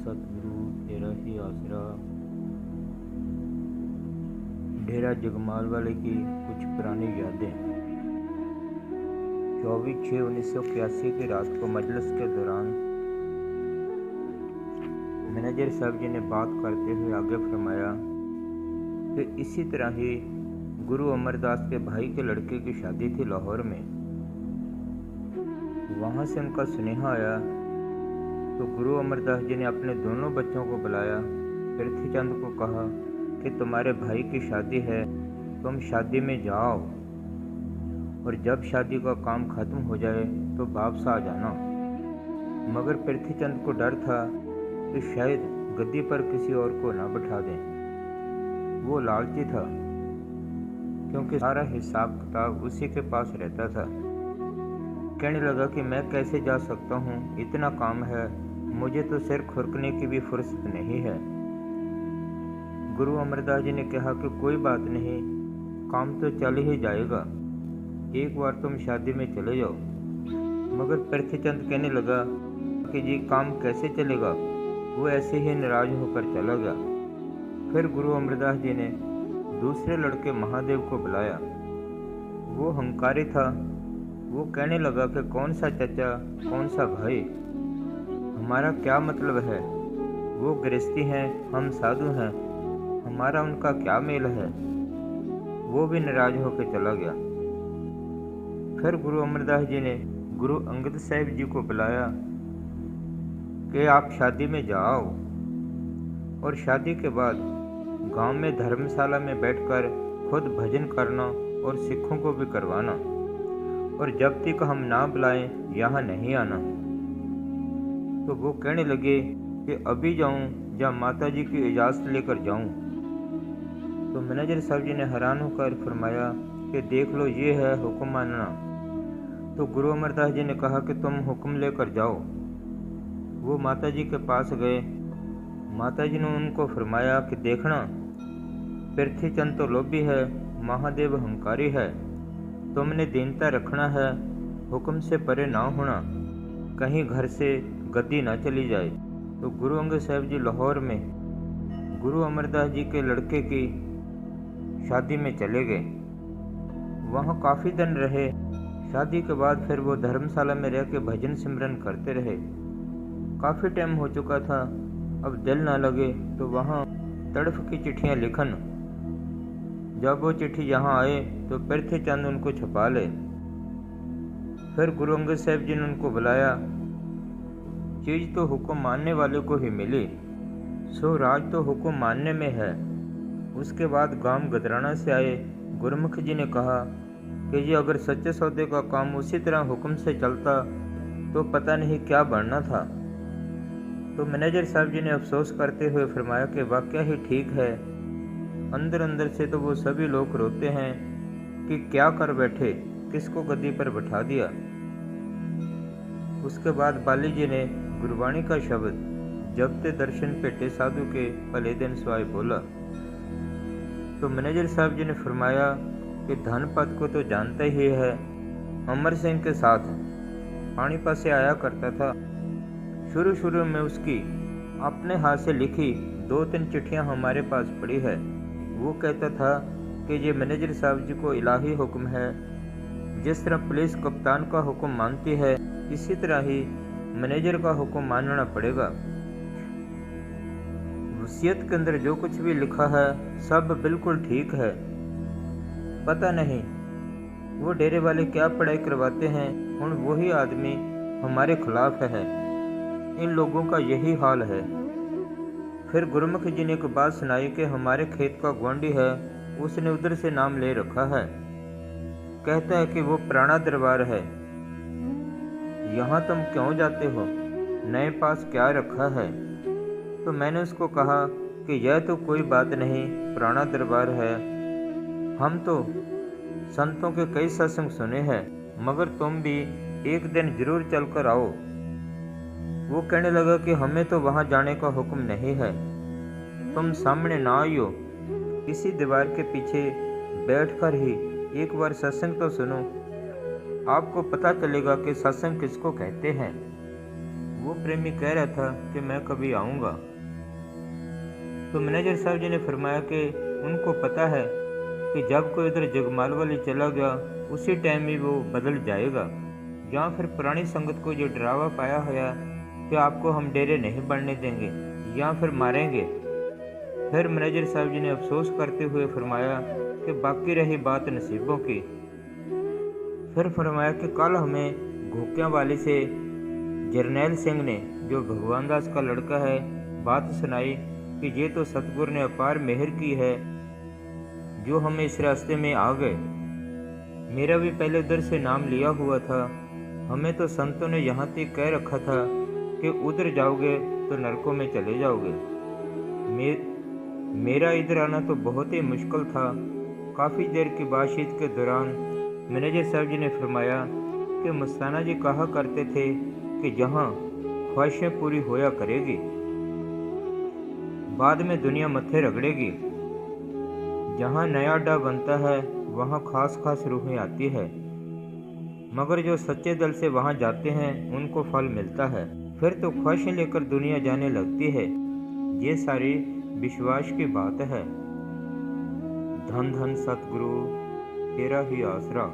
सतगुरु तेरा ही आसरा। डेरा जगमाल वाले की कुछ पुरानी यादें। 24/6/1981 की रात को मजलिस के दौरान मैनेजर साहब जी ने बात करते हुए आगे फरमाया कि इसी तरह ही गुरु अमरदास के भाई के लड़के की शादी थी लाहौर में। वहाँ से उनका सुनेहा आया तो गुरु अमरदास जी ने अपने दोनों बच्चों को बुलाया। पृथ्वीचंद को कहा कि तुम्हारे भाई की शादी है, तुम शादी में जाओ और जब शादी का काम खत्म हो जाए तो वापस आ जाना। मगर पृथ्वीचंद को डर था कि शायद गद्दी पर किसी और को ना बिठा दें। वो लालची था क्योंकि सारा हिसाब किताब उसी के पास रहता था। कहने लगा कि मैं कैसे जा सकता हूँ, इतना काम है, मुझे तो सिर खुरकने की भी फुर्सत नहीं है। गुरु अमरदास जी ने कहा कि कोई बात नहीं, काम तो चल ही जाएगा, एक बार तुम शादी में चले जाओ। मगर पृथ्वीचंद कहने लगा कि जी काम कैसे चलेगा, वो ऐसे ही नाराज होकर चला गया। फिर गुरु अमरदास जी ने दूसरे लड़के महादेव को बुलाया। वो हंकारी था। वो कहने लगा कि कौन सा चचा, कौन सा भाई, हमारा क्या मतलब है, वो गृहस्थी हैं, हम साधु हैं, हमारा उनका क्या मेल है। वो भी नाराज होकर चला गया। फिर गुरु अमरदास जी ने गुरु अंगद साहिब जी को बुलाया कि आप शादी में जाओ और शादी के बाद गांव में धर्मशाला में बैठकर खुद भजन करना और सिखों को भी करवाना, और जब तक हम ना बुलाएं यहाँ नहीं आना। तो वो कहने लगे कि अभी जाऊं या माता जी की इजाज़त लेकर जाऊं। तो मैनेजर साहब जी ने हैरान होकर फरमाया कि देख लो, ये है हुक्म मानना। तो गुरु अमरदास जी ने कहा कि तुम हुक्म लेकर जाओ। वो माता जी के पास गए। माता जी ने उनको फरमाया कि देखना, पृथ्वीचंद तो लोभी है, महादेव हंकारी है, तुमने दीनता रखना है, हुक्म से परे ना होना, कहीं घर से गद्दी ना चली जाए। तो गुरु अंगद साहिब जी लाहौर में गुरु अमरदास जी के लड़के की शादी में चले गए। वहाँ काफ़ी दिन रहे। शादी के बाद फिर वो धर्मशाला में रह के भजन सिमरन करते रहे। काफ़ी टाइम हो चुका था, अब दिल ना लगे तो वहाँ तड़फ की चिट्ठियाँ लिखन। जब वो चिट्ठी यहाँ आए तो पृथ्वीचंद उनको छुपा ले। फिर गुरु अंगद साहिब जी ने उनको बुलाया। चीज़ तो हुक्म मानने वाले को ही मिली, सो राज तो हुक्म मानने में है। उसके बाद गांव गदराना से आए। गुरमुख जी ने कहा कि जी अगर सच्चे सौदे का काम उसी तरह हुक्म से चलता तो पता नहीं क्या बढ़ना था। तो मैनेजर साहब जी ने अफसोस करते हुए फरमाया कि वाकया ही ठीक है। अंदर अंदर से तो वो सभी लोग रोते हैं कि क्या कर बैठे, किसको गद्दी पर बैठा दिया। उसके बाद बाली जी ने गुरबाणी का शब्द जबते दर्शन पेटे साधु के भले दिन स्वाय बोला। तो मैनेजर साहब जी ने फरमाया कि धनपत को तो जानता ही है, अमर सिंह के साथ पानीपत से आया करता था। शुरू में उसकी अपने हाथ से लिखी 2-3 चिट्ठियाँ हमारे पास पड़ी है। वो कहता था कि ये मैनेजर साहब जी को इलाही हुक्म है, जिस तरह पुलिस कप्तान का हुक्म मानती है इसी तरह ही मैनेजर का हुक्म मानना पड़ेगा। वसीयत के अंदर जो कुछ भी लिखा है सब बिल्कुल ठीक है। पता नहीं वो डेरे वाले क्या पढ़ाई करवाते हैं, उन वही आदमी हमारे खिलाफ है। इन लोगों का यही हाल है। फिर गुरमुख जी ने एक बात सुनाई कि हमारे खेत का गुआंढी है, उसने उधर से नाम ले रखा है। कहता है कि वो पुराना दरबार है, यहाँ तुम क्यों जाते हो, नए पास क्या रखा है। तो मैंने उसको कहा कि यह तो कोई बात नहीं, पुराना दरबार है, हम तो संतों के कई सत्संग सुने हैं, मगर तुम भी एक दिन जरूर चल कर आओ। वो कहने लगा कि हमें तो वहाँ जाने का हुक्म नहीं है, तुम सामने ना आइयो, किसी दीवार के पीछे बैठकर ही एक बार सत्संग तो सुनो, आपको पता चलेगा कि सत्संग किसको कहते हैं। वो प्रेमी कह रहा था कि मैं कभी आऊँगा। तो मैनेजर साहब जी ने फरमाया कि उनको पता है कि जब कोई उधर जगमालवा चला गया उसी टाइम ही वो बदल जाएगा, या फिर पुरानी संगत को जो डरावा पाया है कि आपको हम डेरे नहीं बढ़ने देंगे या फिर मारेंगे। फिर मैनेजर साहब जी ने अफसोस करते हुए फरमाया कि बाकी रही बात नसीबों की। फिर फरमाया कि कल हमें घोकियाँ वाले से जरनैल सिंह ने, जो भगवान दास का लड़का है, बात सुनाई कि ये तो सतगुरु ने अपार मेहर की है जो हम इस रास्ते में आ गए। मेरा भी पहले उधर से नाम लिया हुआ था। हमें तो संतों ने यहाँ तक कह रखा था कि उधर जाओगे तो नरकों में चले जाओगे। मेरा इधर आना तो बहुत ही मुश्किल था। काफ़ी देर की बातचीत के दौरान मैनेजर साहब जी ने फरमाया कि मस्ताना जी कहा करते थे कि जहाँ ख्वाहिशें पूरी होया करेगी, बाद में दुनिया मत्थे रगड़ेगी। जहाँ नया अड्डा बनता है वहाँ खास खास रूहें आती है, मगर जो सच्चे दिल से वहाँ जाते हैं उनको फल मिलता है। फिर तो ख्वाहिशें लेकर दुनिया जाने लगती है। ये सारी विश्वास की बात है। धन धन सतगुरु, तेरा ही आसरा।